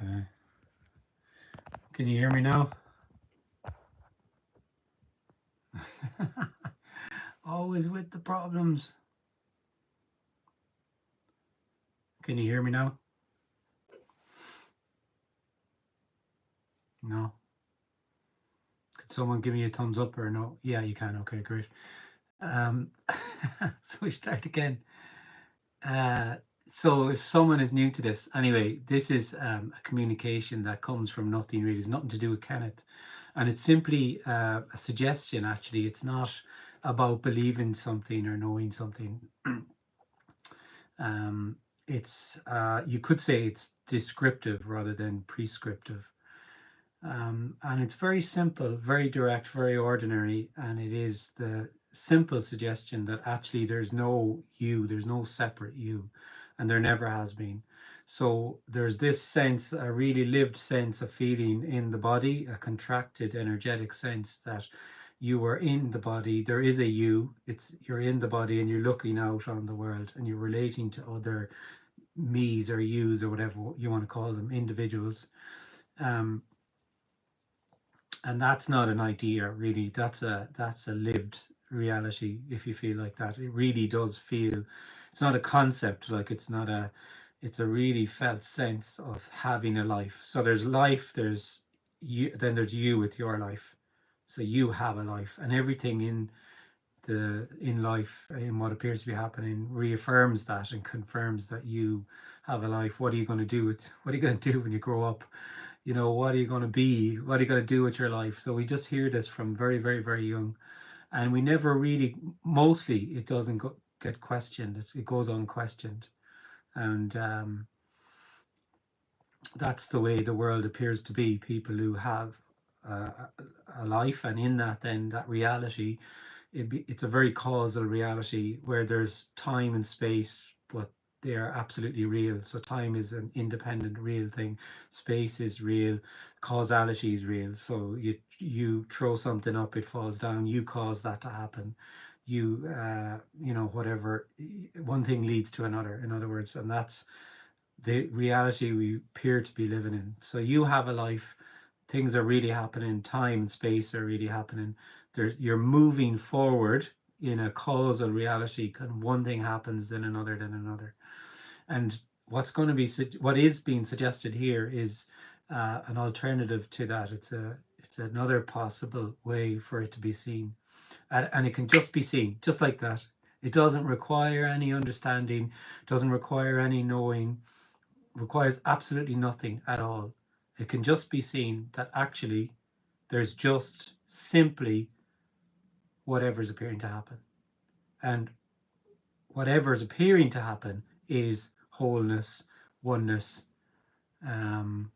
Okay. Can you hear me now? Always with the problems. Can you hear me now? No. Could someone give me a thumbs up or no? Yeah, you can. Okay, great. So we start again. Uh, so if someone is new to this, anyway, this is a communication that comes from nothing really. It's nothing to do with Kenneth. And it's simply a suggestion, actually. It's not about believing something or knowing something. It's you could say it's descriptive rather than prescriptive. And it's very simple, very direct, very ordinary, and it is the simple suggestion that actually there's no you, there's no separate you, and there never has been. So there's this sense, a really lived sense of feeling in the body, a contracted, energetic sense that you are in the body. There is a you. It's you're in the body, and you're looking out on the world, and you're relating to other me's or you's or whatever you want to call them, individuals. Um, and that's not an idea really, that's a lived reality. If you feel like that, it really does feel, it's not a concept, like it's not a, it's a really felt sense of having a life. So there's life, there's you, then there's you with your life. So you have a life, and everything in life, in what appears to be happening, reaffirms that and confirms that you have a life. What are you going to do with, what are you going to do when you grow up? You know, what are you going to be, what are you going to do with your life? So we just hear this from very, very, very young, and we never really, mostly it doesn't get questioned. It goes unquestioned. And that's the way the world appears to be. People who have uh, a life, and in that, then that reality, it's a very causal reality where there's time and space, but they are absolutely real. So time is an independent, real thing. Space is real. Causality is real. So you throw something up, it falls down. You cause that to happen. You know, whatever. One thing leads to another. In other words, and that's the reality we appear to be living in. So you have a life, things are really happening, time and space are really happening. You're moving forward in a causal reality, and one thing happens, then another, then another. And what's going to be, what is being suggested here is an alternative to that. It's another possible way for it to be seen, and it can just be seen, just like that. It doesn't require any understanding, doesn't require any knowing, requires absolutely nothing at all. It can just be seen that actually there's just simply whatever's appearing to happen. And whatever's appearing to happen is wholeness, oneness, um,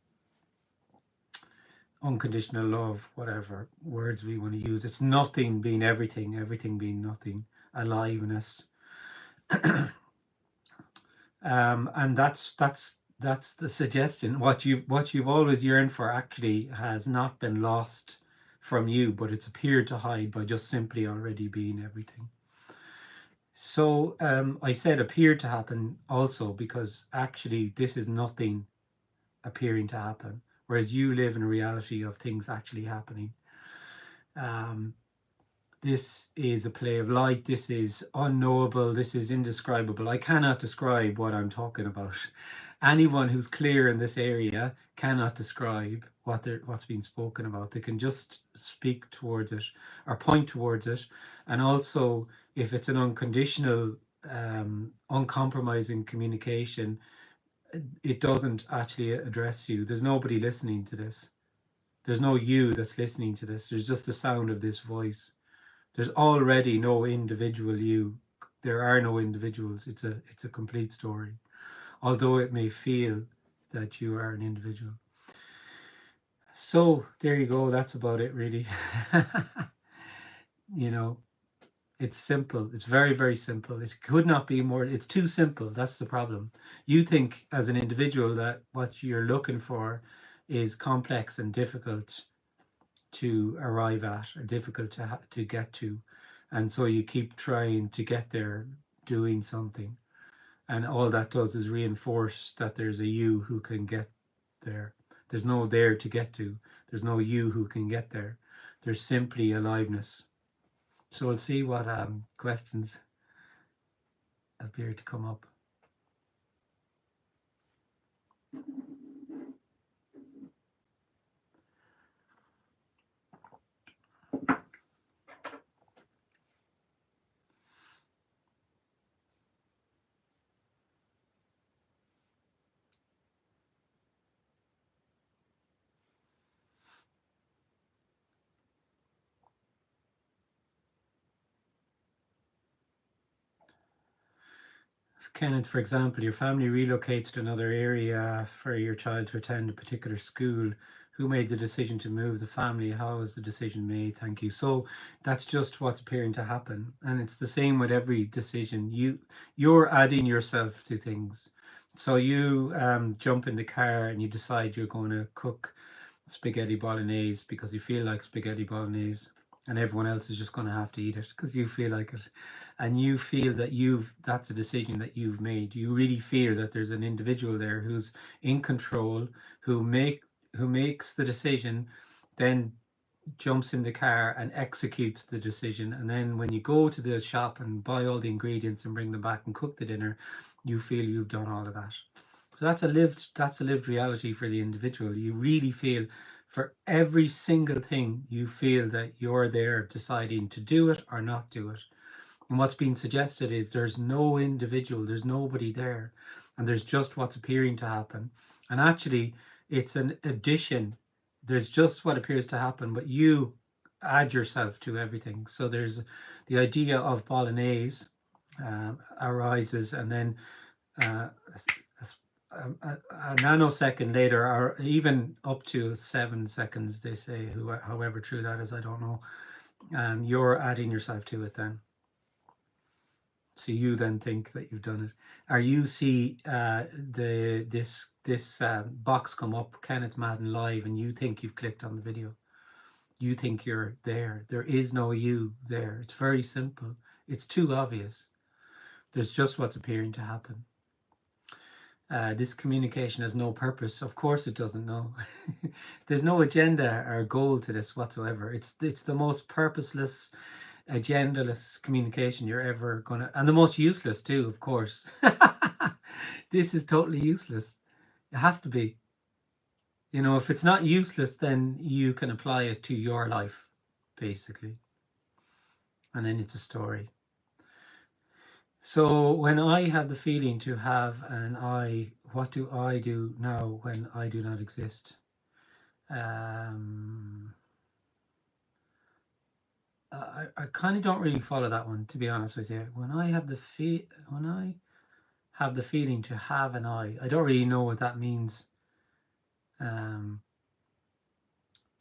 unconditional love, whatever words we want to use. It's nothing being everything, everything being nothing, aliveness. And that's the suggestion. What you've always yearned for actually has not been lost from you, but it's appeared to hide by just simply already being everything. So I said appeared to happen also because actually this is nothing appearing to happen, whereas you live in a reality of things actually happening. Um, this is a play of light. This is unknowable. This is indescribable. I cannot describe what I'm talking about. Anyone who's clear in this area cannot describe what's being spoken about. They can just speak towards it or point towards it. And also, if it's an unconditional, uncompromising communication, it doesn't actually address you. There's nobody listening to this. There's no you that's listening to this. There's just the sound of this voice. There's already no individual you. There are no individuals. It's a complete story, although it may feel that you are an individual. So there you go. That's about it, really. You know, it's simple. It's very, very simple. It could not be more. It's too simple. That's the problem. You think as an individual that what you're looking for is complex and difficult to arrive at, or difficult to get to, and so you keep trying to get there, doing something, and all that does is reinforce that there's a you who can get there. There's no there to get to. There's no you who can get there. There's simply aliveness. So we'll see what questions appear to come up. Kenneth, for example, your family relocates to another area for your child to attend a particular school. Who made the decision to move the family? How was the decision made? Thank you. So that's just what's appearing to happen, and it's the same with every decision. You're adding yourself to things. So you jump in the car and you decide you're going to cook spaghetti bolognese because you feel like spaghetti bolognese, and everyone else is just going to have to eat it because you feel like it, and you feel that that's a decision that you've made. You really feel that there's an individual there who's in control, who makes the decision, then jumps in the car and executes the decision. And then when you go to the shop and buy all the ingredients and bring them back and cook the dinner, you feel you've done all of that. So that's a lived reality for the individual. You really feel for every single thing, you feel that you're there deciding to do it or not do it. And what's being suggested is there's no individual, there's nobody there, and there's just what's appearing to happen. And actually, it's an addition. There's just what appears to happen, but you add yourself to everything. So there's the idea of bolognese arises, and then uh, a nanosecond later, or even up to 7 seconds, they say, however true that is, I don't know. You're adding yourself to it then. So you then think that you've done it. Or you see this box come up, Kenneth Madden live, and you think you've clicked on the video. You think you're there. There is no you there. It's very simple. It's too obvious. There's just what's appearing to happen. This communication has no purpose. Of course it doesn't know. There's no agenda or goal to this whatsoever. It's the most purposeless, agendaless communication you're ever gonna, and the most useless too, of course. This is totally useless. It has to be. You know, if it's not useless, then you can apply it to your life, basically. And then it's a story. So when I have the feeling to have an I, what do I do now when I do not exist? I kind of don't really follow that one, to be honest with you. When I have the feeling to have an I don't really know what that means.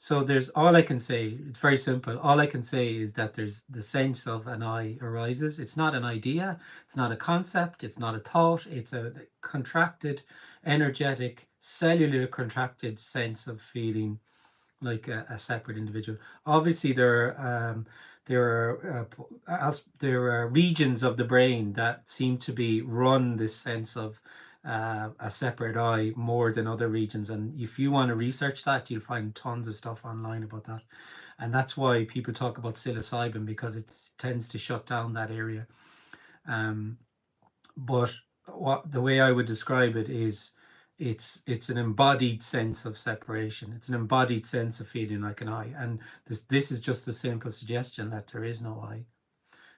So there's, all I can say, it's very simple. All I can say is that there's the sense of an I arises. It's not an idea, it's not a concept, it's not a thought, it's a contracted, energetic, cellular contracted sense of feeling like a separate individual. Obviously, there are regions of the brain that seem to be run this sense of a separate I more than other regions. And if you want to research that, you'll find tons of stuff online about that. And that's why people talk about psilocybin, because it tends to shut down that area. But the way I would describe it is it's an embodied sense of separation. It's an embodied sense of feeling like an I. And this is just a simple suggestion that there is no I.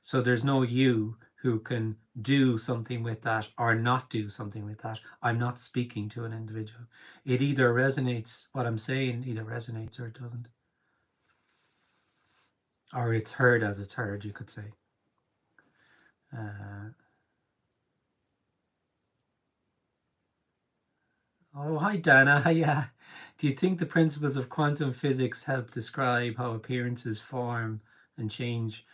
So there's no you who can do something with that or not do something with that. I'm not speaking to an individual. It either resonates, what I'm saying either resonates or it doesn't. Or it's heard as it's heard, you could say. Oh, hi Dana. Yeah. Do you think the principles of quantum physics help describe how appearances form and change?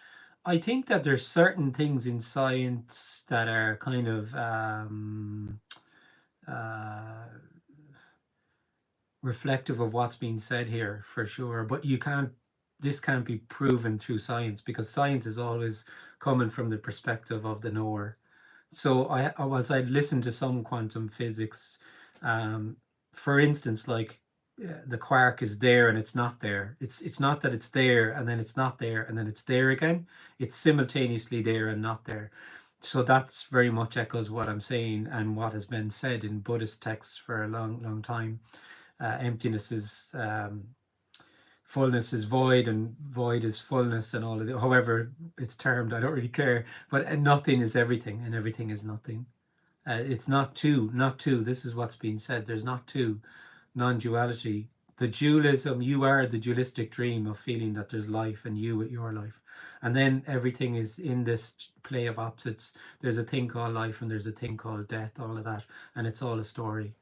I think that there's certain things in science that are kind of reflective of what's being said here for sure, but this can't be proven through science, because science is always coming from the perspective of the knower. So whilst I'd listened to some quantum physics for instance, like the quark is there and it's not there. It's not that it's there and then it's not there and then it's there again. It's simultaneously there and not there. So that's very much echoes what I'm saying and what has been said in Buddhist texts for a long, long time. Emptiness is fullness is void and void is fullness and all of it. However it's termed, I don't really care. But nothing is everything and everything is nothing. It's not two, not two. This is what's being said. There's not two. Non-duality. The dualism, you are the dualistic dream of feeling that there's life and you with your life. And then everything is in this play of opposites. There's a thing called life and there's a thing called death, all of that. And it's all a story.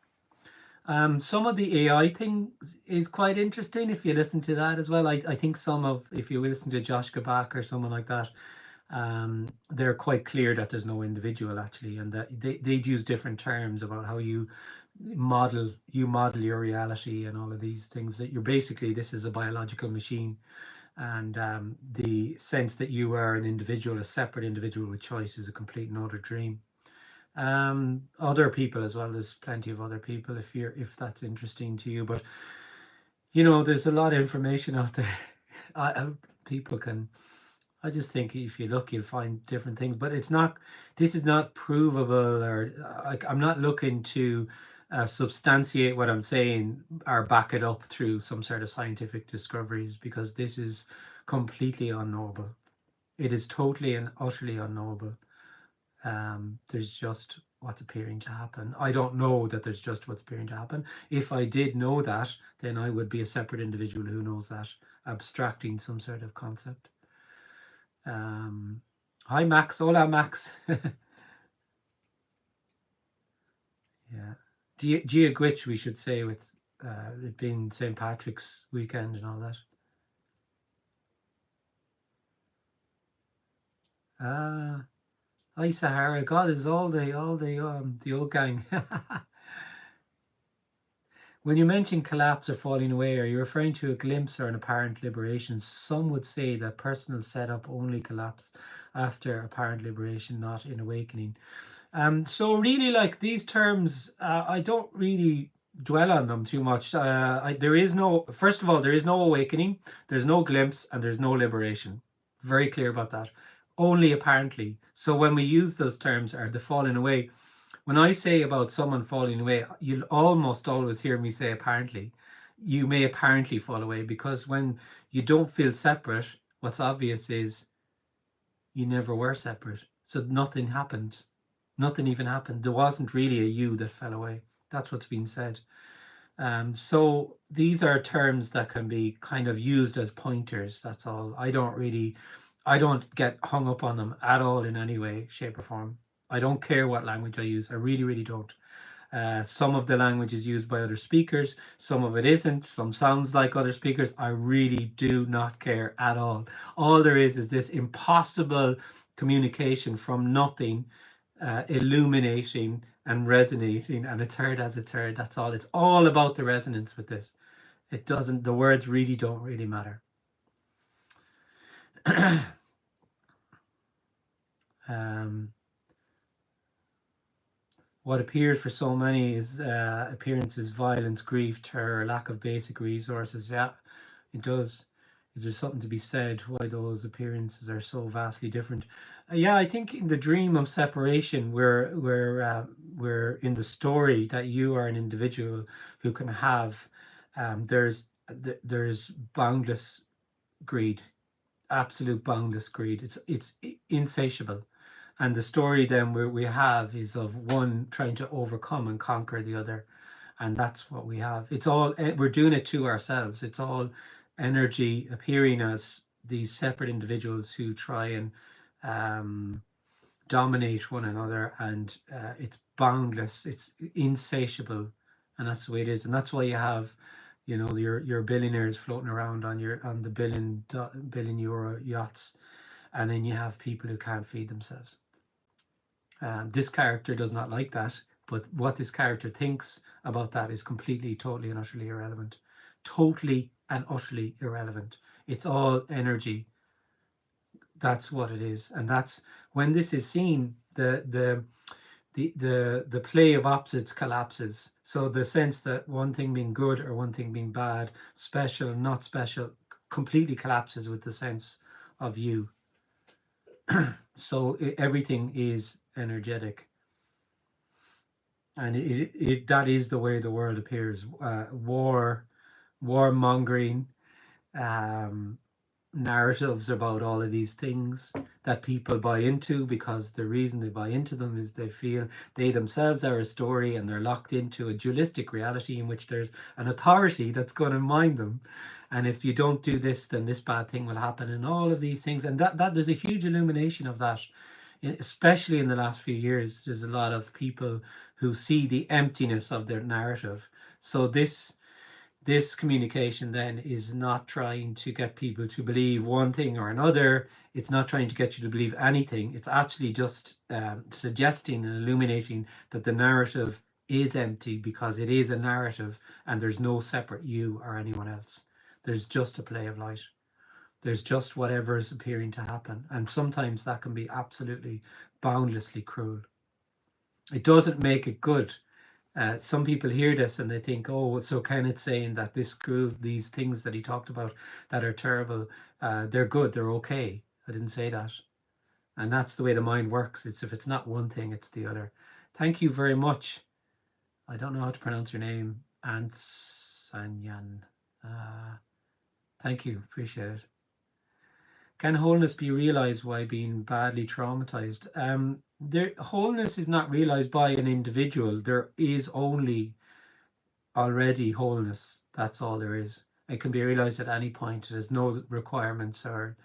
Some of the AI thing is quite interesting if you listen to that as well. I think some of, if you listen to Josh Gabak or someone like that, they're quite clear that there's no individual actually, and that they'd use different terms about how you model your reality and all of these things, that you're basically, this is a biological machine, and the sense that you are an individual, a separate individual with choice, is a complete and utter dream. Other people as well, there's plenty of other people if that's interesting to you, but there's a lot of information out there. People can, I just think if you look, you'll find different things, but this is not provable, or I'm not looking to substantiate what I'm saying or back it up through some sort of scientific discoveries, because this is completely unknowable. It is totally and utterly unknowable. There's just what's appearing to happen. I don't know that there's just what's appearing to happen. If I did know that, then I would be a separate individual who knows that, abstracting some sort of concept. Hi Max, hola Max. Yeah, Gia Gwitch, we should say, with it being St. Patrick's weekend and all that. Hi Sahara. God, is all the old gang. When you mention collapse or falling away, are you referring to a glimpse or an apparent liberation? Some would say that personal setup only collapse after apparent liberation, not in awakening. So really, like these terms, I don't really dwell on them too much. There is no, first of all, there is no awakening, there's no glimpse, and there's no liberation. Very clear about that. Only apparently. So when we use those terms, are the falling away, when I say about someone falling away, you'll almost always hear me say apparently. You may apparently fall away, because when you don't feel separate, what's obvious is you never were separate. So nothing happened. Nothing even happened. There wasn't really a you that fell away. That's what's been said. So these are terms that can be kind of used as pointers. That's all. I don't get hung up on them at all in any way, shape, or form. I don't care what language I use. I really, really don't. Some of the language is used by other speakers, some of it isn't, some sounds like other speakers. I really do not care at all. All there is this impossible communication from nothing, illuminating and resonating, and a third as a third. That's all. It's all about the resonance with this. It doesn't, the words really don't really matter. um, what appears for so many is appearances, violence, grief, terror, lack of basic resources. Yeah, it does. Is there something to be said why those appearances are so vastly different? Yeah, I think in the dream of separation, we're in the story that you are an individual who can have. There's boundless greed, absolute boundless greed. It's insatiable, and the story then we have is of one trying to overcome and conquer the other, and that's what we have. It's all, we're doing it to ourselves. It's all energy appearing as these separate individuals who try and dominate one another, and it's boundless, it's insatiable, and that's the way it is. And that's why you have, your billionaires floating around on the billion euro yachts, and then you have people who can't feed themselves. This character does not like that, but what this character thinks about that is completely, totally, and utterly irrelevant. Totally and utterly irrelevant. It's all energy. That's what it is, and that's when this is seen. the play of opposites collapses. So the sense that one thing being good or one thing being bad, special, not special, completely collapses with the sense of you. So everything is energetic, and that is the way the world appears. Warmongering, um, narratives about all of these things that people buy into, because the reason they buy into them is they feel they themselves are a story and they're locked into a dualistic reality in which there's an authority that's going to mind them, and if you don't do this then this bad thing will happen, and all of these things. And that there's a huge illumination of that, especially in the last few years. There's a lot of people who see the emptiness of their narrative. So this communication then is not trying to get people to believe one thing or another. It's not trying to get you to believe anything. It's actually just suggesting and illuminating that the narrative is empty, because it is a narrative and there's no separate you or anyone else. There's just a play of light. There's just whatever is appearing to happen. And sometimes that can be absolutely boundlessly cruel. It doesn't make it good. Some people hear this and they think, oh, so Kenneth's saying that this group, these things that he talked about that are terrible, they're good, they're okay. I didn't say that. And that's the way the mind works. It's if it's not one thing, it's the other. Thank you very much. I don't know how to pronounce your name. Ansanyan. Thank you. Appreciate it. Can wholeness be realized while being badly traumatized? Wholeness is not realized by an individual. There is only already wholeness. That's all there is. It can be realized at any point. There's no requirements, or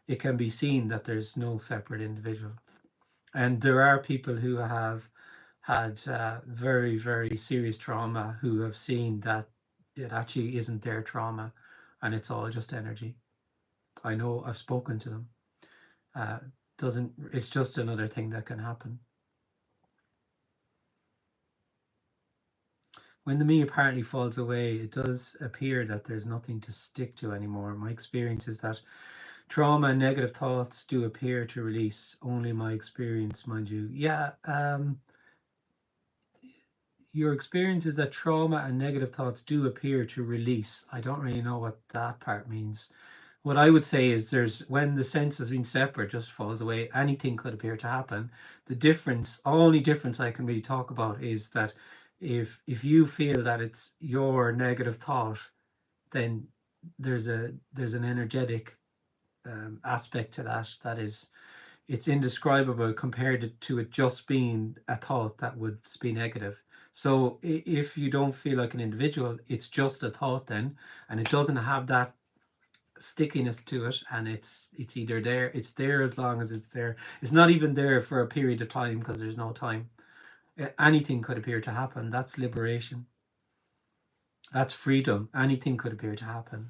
it can be seen that there's no separate individual. And there are people who have had very, very serious trauma who have seen that it actually isn't their trauma and it's all just energy. I know, I've spoken to them. It's just another thing that can happen. When the me apparently falls away, it does appear that there's nothing to stick to anymore. My experience is that trauma and negative thoughts do appear to release. Only my experience, mind you. Yeah, your experience is that trauma and negative thoughts do appear to release. I don't really know what that part means. What I would say is when the sense has been separate, just falls away, anything could appear to happen. The difference, only difference I can really talk about is that if you feel that it's your negative thought, then there's an energetic aspect to that is, it's indescribable compared to it just being a thought that would be negative. So if you don't feel like an individual, it's just a thought then, and it doesn't have that stickiness to it, and it's either there, it's there as long as it's there. It's not even there for a period of time, because there's no time. Anything could appear to happen. That's liberation. That's freedom. Anything could appear to happen.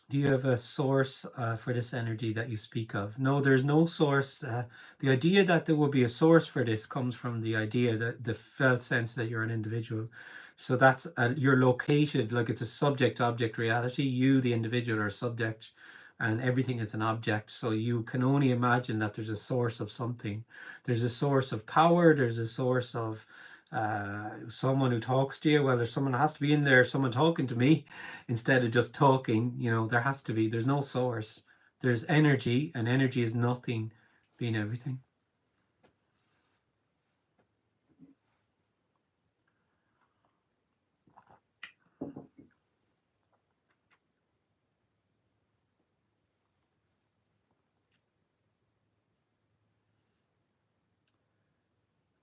Do you have a source for this energy that you speak of? No, there's no source. The idea that there will be a source for this comes from the idea that the felt sense that you're an individual. So that's you're located, like it's a subject-object reality. You, the individual, are subject, and everything is an object. So you can only imagine that there's a source of something. There's a source of power. There's a source of someone who talks to you. Well, there's someone has to be in there, someone talking to me instead of just talking. There has to be, there's no source. There's energy, and energy is nothing being everything.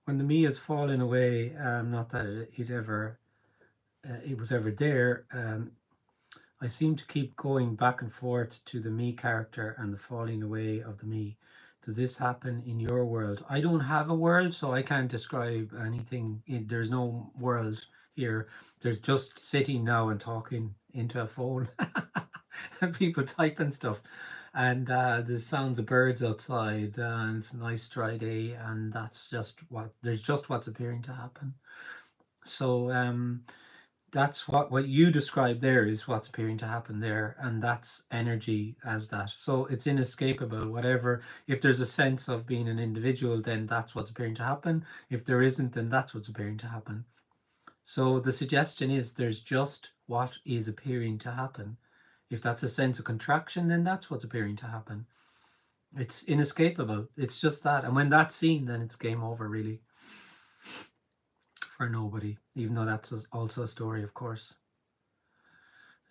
When the me has fallen away, not that it was ever there. I seem to keep going back and forth to the me character and the falling away of the me. Does this happen in your world? I don't have a world, so I can't describe anything. There's no world here. There's just sitting now and talking into a phone and people typing stuff. And there's sounds of birds outside, and it's a nice dry day, and there's just what's appearing to happen. So that's what you described there is what's appearing to happen there, and that's energy as that. So it's inescapable. Whatever, if there's a sense of being an individual, then that's what's appearing to happen. If there isn't, then that's what's appearing to happen. So the suggestion is there's just what is appearing to happen. If that's a sense of contraction, then that's what's appearing to happen. It's inescapable. It's just that. And when that's seen, then it's game over, really, for nobody, even though that's also a story, of course.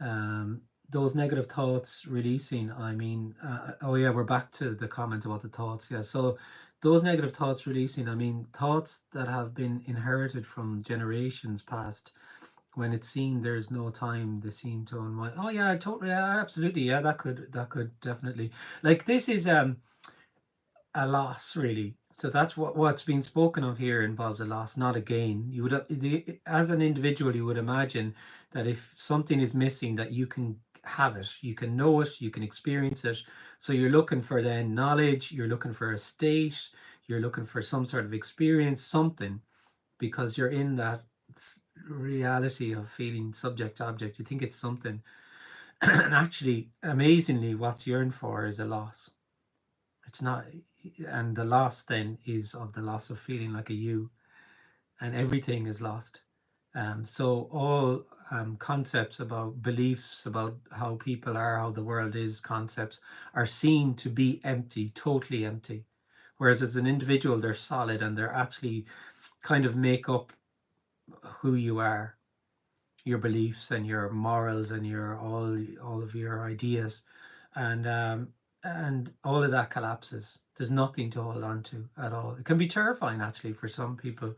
Um, those negative thoughts releasing, I mean, oh yeah, we're back to the comment about the thoughts. Yeah. So those negative thoughts releasing, I mean, thoughts that have been inherited from generations past, when it's seen there's no time, they seem to unwind. Oh yeah, totally, yeah, absolutely. Yeah, that could definitely, like, this is a loss, really. So that's what's being spoken of here involves a loss, not a gain. You would, as an individual, you would imagine that if something is missing, that you can have it, you can know it, you can experience it. So you're looking for then knowledge, you're looking for a state, you're looking for some sort of experience, something, because you're in that reality of feeling subject object. You think it's something, and actually, amazingly, what's yearned for is a loss. It's not, and the loss then is of the loss of feeling like a you, and everything is lost. So all concepts about beliefs about how people are, how the world is, concepts are seen to be empty, totally empty. Whereas as an individual, they're solid and they're actually kind of make up who you are, your beliefs and your morals and your all of your ideas, and all of that collapses. There's nothing to hold on to at all. It can be terrifying actually for some people,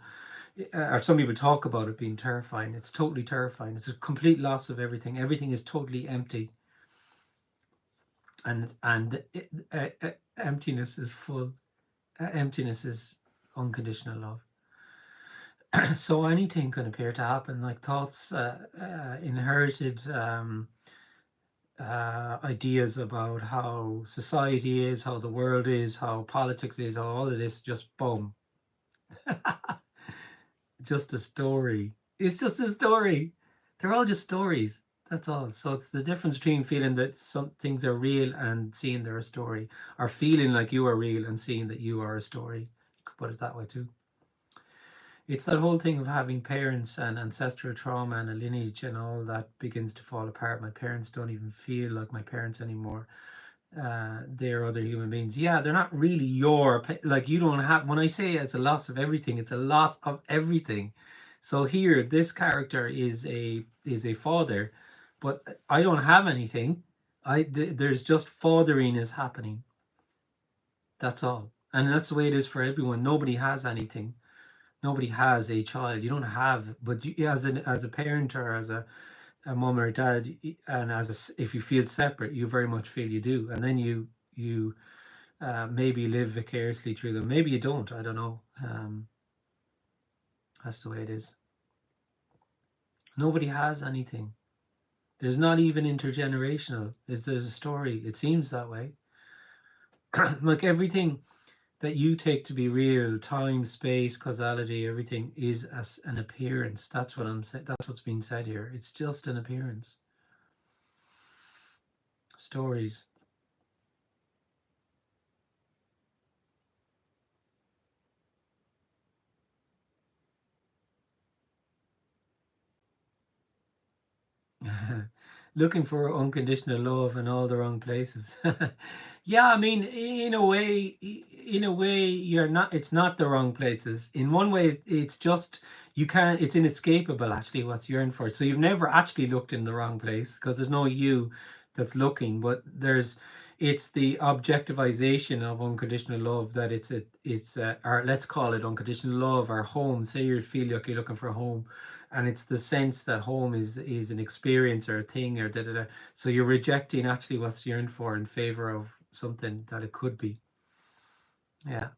or some people talk about it being terrifying. It's totally terrifying. It's a complete loss of everything. Everything is totally empty, and emptiness is full. Emptiness is unconditional love. So anything can appear to happen, like thoughts, inherited ideas about how society is, how the world is, how politics is, how all of this, just boom. Just a story. It's just a story. They're all just stories. That's all. So it's the difference between feeling that some things are real and seeing they're a story, or feeling like you are real and seeing that you are a story. You could put it that way too. It's that whole thing of having parents and ancestral trauma and a lineage and all that begins to fall apart. My parents don't even feel like my parents anymore. They're other human beings. Yeah, they're not really your like, you don't have, when I say it's a loss of everything, it's a loss of everything. So here, this character is a father, but I don't have anything. There's just fathering is happening. That's all. And that's the way it is for everyone. Nobody has anything. Nobody has a child. You don't have, but you, as a parent or as a mom or a dad, and if you feel separate, you very much feel you do, and then you maybe live vicariously through them. Maybe you don't. I don't know. That's the way it is. Nobody has anything. There's not even intergenerational. There's a story. It seems that way. Like everything that you take to be real, time, space, causality, everything is as an appearance. That's what I'm saying. That's what's being said here. It's just an appearance. Stories. Looking for unconditional love in all the wrong places. Yeah, I mean, in a way, you're not. It's not the wrong places. In one way, it's just you can't. It's inescapable, actually, what's yearned for. So you've never actually looked in the wrong place because there's no you that's looking, but it's the objectivization of unconditional love that or let's call it unconditional love, or home. Say you feel like you're looking for a home, and it's the sense that home is an experience or a thing or da da da. So you're rejecting actually what's yearned for in favor of something that it could be. Yeah.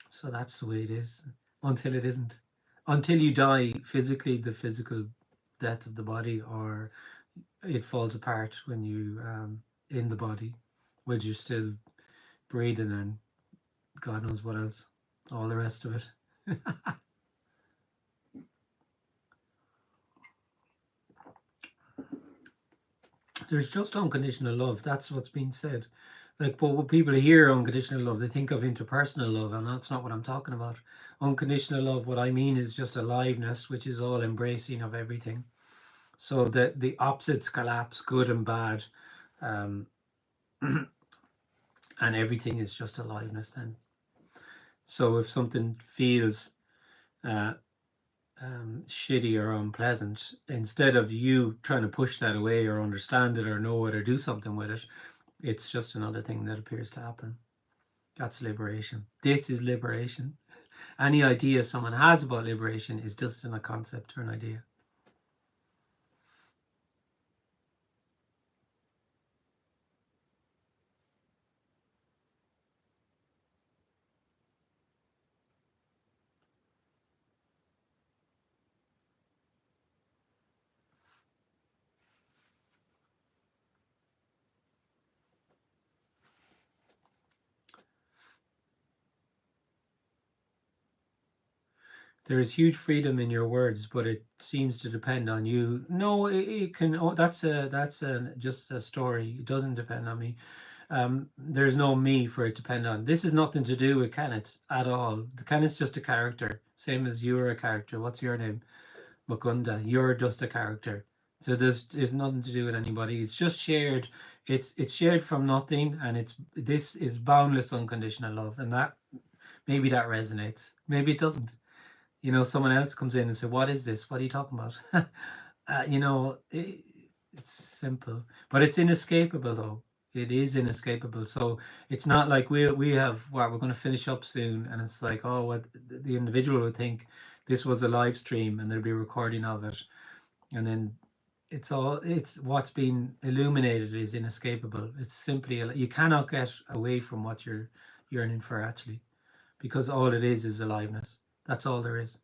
So that's the way it is until it isn't. Until you die physically, the physical death of the body, or it falls apart when you in the body, when you're still breathing and God knows what else, all the rest of it. There's just unconditional love. That's what's being said. Like, but when people hear unconditional love, they think of interpersonal love, and that's not what I'm talking about. Unconditional love, what I mean is just aliveness, which is all embracing of everything. So that the opposites collapse, good and bad, um, and everything is just aliveness then. So if something feels uh, shitty or unpleasant, instead of you trying to push that away or understand it or know it or do something with it, it's just another thing that appears to happen. That's liberation. This is liberation. Any idea someone has about liberation is just in a concept or an idea. There is huge freedom in your words, but it seems to depend on you. No, it can. Oh, that's just a story. It doesn't depend on me. There's no me for it to depend on. This is nothing to do with Kenneth at all. The Kenneth's just a character, same as you're a character. What's your name? Mukunda. You're just a character. So there's nothing to do with anybody. It's just shared. It's shared from nothing, and this is boundless unconditional love, and that maybe that resonates. Maybe it doesn't. Someone else comes in and say, "What is this? What are you talking about?" It's simple, but it's inescapable though. It is inescapable. So it's not like we have what we're going to finish up soon, and it's like, oh, what the individual would think this was a live stream, and there'll be a recording of it, and then it's what's been illuminated is inescapable. It's simply you cannot get away from what you're yearning for actually, because all it is aliveness. That's all there is.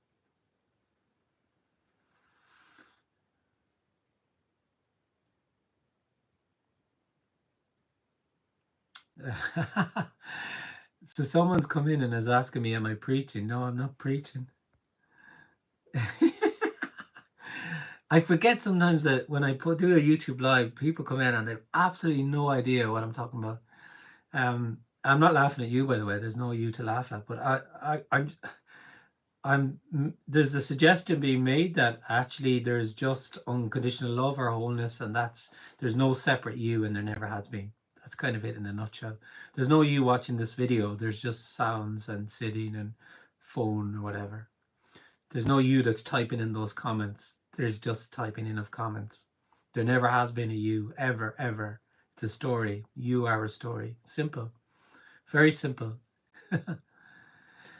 So someone's come in and is asking me, am I preaching? No, I'm not preaching. I forget sometimes that when I do a YouTube live, people come in and they've absolutely no idea what I'm talking about. I'm not laughing at you, by the way. There's no you to laugh at, but there's a suggestion being made that actually there's just unconditional love or wholeness, and there's no separate you, and there never has been. That's kind of it in a nutshell. There's no you watching this video. There's just sounds and sitting and phone or whatever. There's no you that's typing in those comments. There's just typing in of comments. There never has been a you ever, ever. It's a story. You are a story. Simple. Very simple.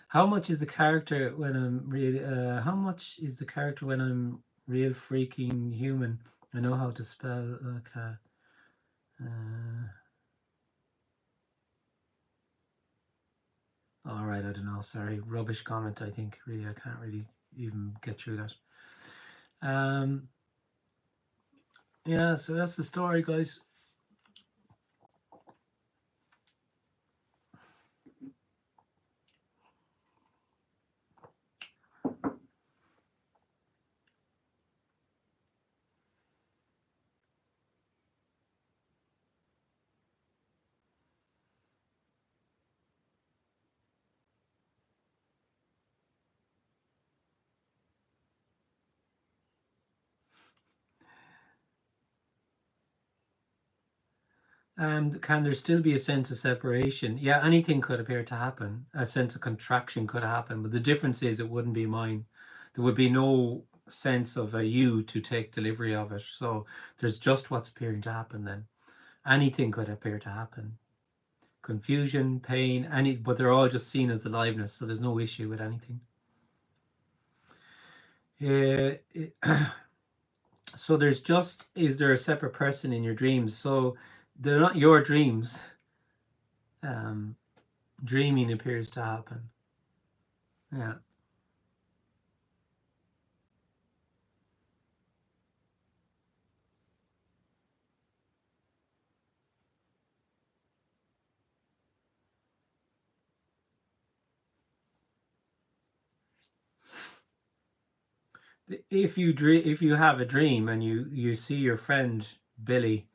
How much is the character when I'm real? How much is the character when I'm real freaking human? I know how to spell. Okay. Uh, all right. I don't know. Sorry. Rubbish comment. I think. Really, I can't really even get through that. Um. Yeah. So that's the story, guys. Can there still be a sense of separation? Yeah, anything could appear to happen. A sense of contraction could happen, but the difference is it wouldn't be mine. There would be no sense of a you to take delivery of it. So there's just what's appearing to happen then. Anything could appear to happen. Confusion, pain, but they're all just seen as aliveness, so there's no issue with anything. So is there a separate person in your dreams? So they're not your dreams. Um, Dreaming appears to happen. Yeah. If you have a dream and you see your friend Billy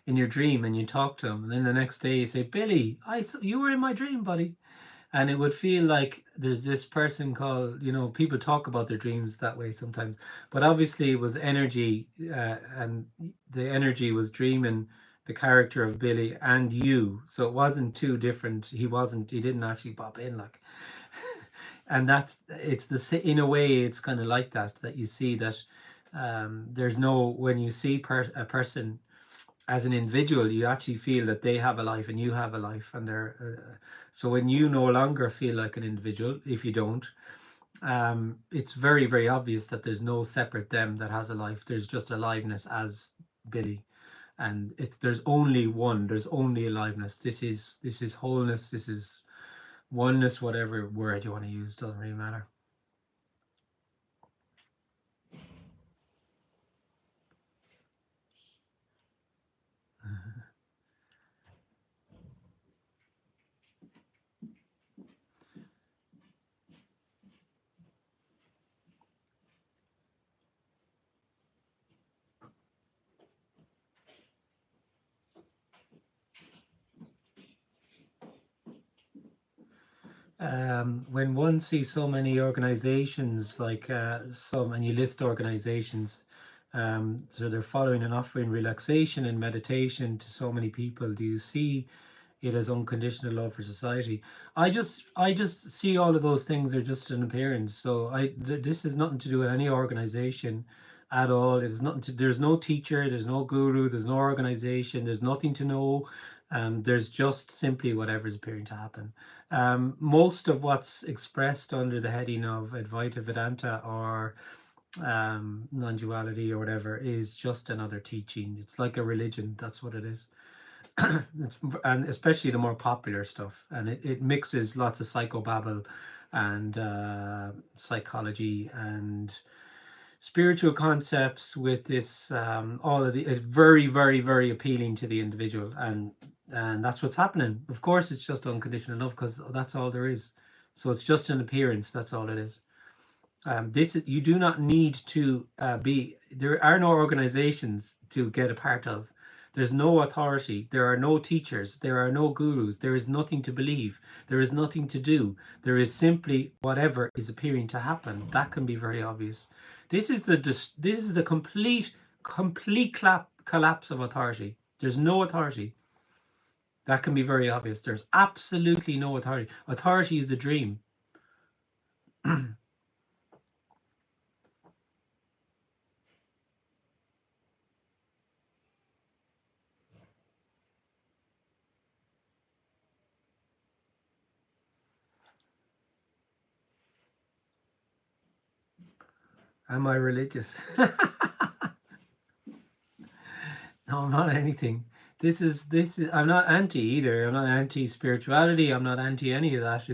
in your dream, and you talk to him, and then the next day you say, Billy, you were in my dream, buddy. And it would feel like there's this person called, people talk about their dreams that way sometimes, but obviously it was energy, and the energy was dreaming the character of Billy and you, so it wasn't too different. He didn't actually pop in, like. And in a way it's kind of like that you see that, there's no, when you see a person as an individual, you actually feel that they have a life and you have a life, and so when you no longer feel like an individual, if you don't, it's very, very obvious that there's no separate them that has a life. There's just aliveness as Billy, and there's only one. There's only aliveness. This is wholeness. This is oneness. Whatever word you want to use, doesn't really matter. When one sees so many organizations, like and you list organizations, so they're following and offering relaxation and meditation to so many people, do you see it as unconditional love for society? I just see all of those things are just an appearance. So this has nothing to do with any organization at all. It is nothing to, there's no teacher, there's no guru, there's no organization, there's nothing to know. There's just simply whatever's appearing to happen. Most of what's expressed under the heading of Advaita Vedanta or non-duality or whatever is just another teaching. It's like a religion. That's what it is. And especially the more popular stuff, and it mixes lots of psychobabble and psychology and spiritual concepts with this, all of the, it's very, very, very appealing to the individual, and that's what's happening. Of course it's just unconditional love because that's all there is. So it's just an appearance, that's all it is. You do not need to be, there are no organizations to get a part of. There's no authority. There are no teachers. There are no gurus. There is nothing to believe. There is nothing to do. There is simply whatever is appearing to happen. That can be very obvious. This is the complete collapse of authority. There's no authority. That can be very obvious. There's absolutely no authority. Authority is a dream. Am I religious? No, I'm not anything. This is I'm not anti either. I'm not anti spirituality. I'm not anti any of that.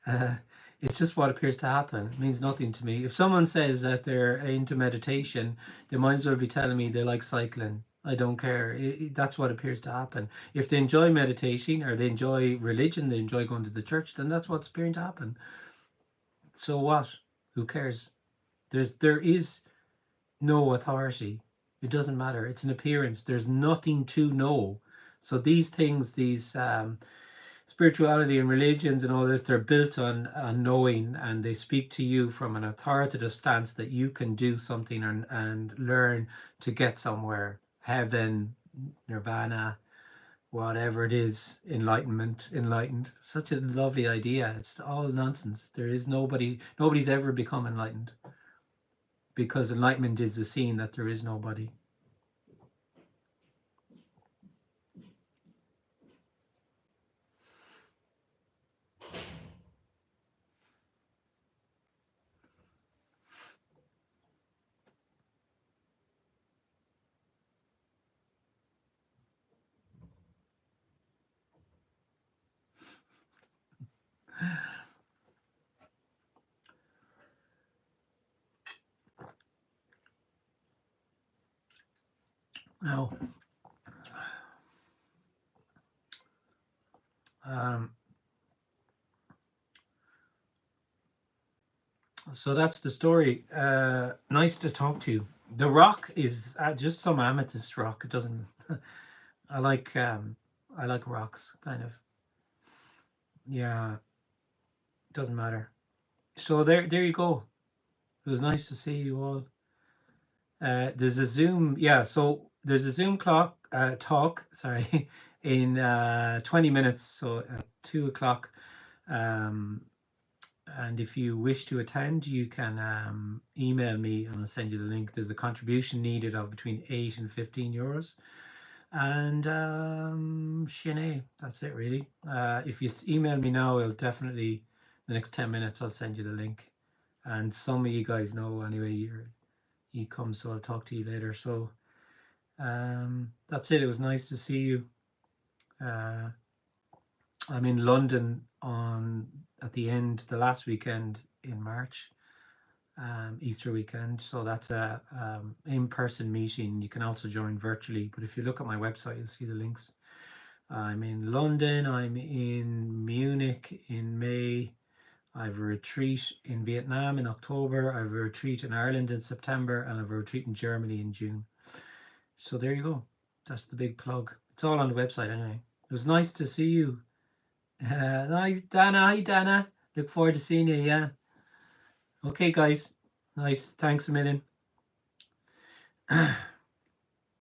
Uh, it's just what appears to happen. It means nothing to me. If someone says that they're into meditation, they might as well be telling me they like cycling. I don't care. That's what appears to happen. If they enjoy meditation or they enjoy religion, they enjoy going to the church, then that's what's appearing to happen. So what? Who cares? There is no authority. It doesn't matter. It's an appearance. There's nothing to know. So these things, these spirituality and religions and all this, they're built on knowing, and they speak to you from an authoritative stance that you can do something and learn to get somewhere, heaven, nirvana, whatever it is, enlightenment, enlightened. Such a lovely idea. It's all nonsense. There is nobody's ever become enlightened, because enlightenment is the scene that there is nobody. Now, um, so that's the story. Nice to talk to you. The rock is just some amethyst rock. It doesn't. I like rocks, kind of. Yeah, doesn't matter. So there you go. It was nice to see you all. There's a Zoom, yeah. So there's a Zoom talk, sorry, in 20 minutes. So at 2 o'clock. Um, and if you wish to attend, you can email me and I'll send you the link. There's a contribution needed of between 8 and 15 euros. And Sinead, that's it really. If you email me now, I'll definitely the next 10 minutes I'll send you the link. And some of you guys know anyway, you come, so I'll talk to you later. So that's it. It was nice to see you. Uh, I'm in London on at the last weekend in March, Easter weekend. So that's a in-person meeting. You can also join virtually, but if you look at my website, you'll see the links. I'm in London. I'm in Munich in May. I have a retreat in Vietnam in October. I have a retreat in Ireland in September, and I have a retreat in Germany in June. So there you go. That's the big plug. It's all on the website anyway. It was nice to see you. Nice, Dana. Hi, Dana. Look forward to seeing you. Yeah. Okay, guys. Nice. Thanks a million.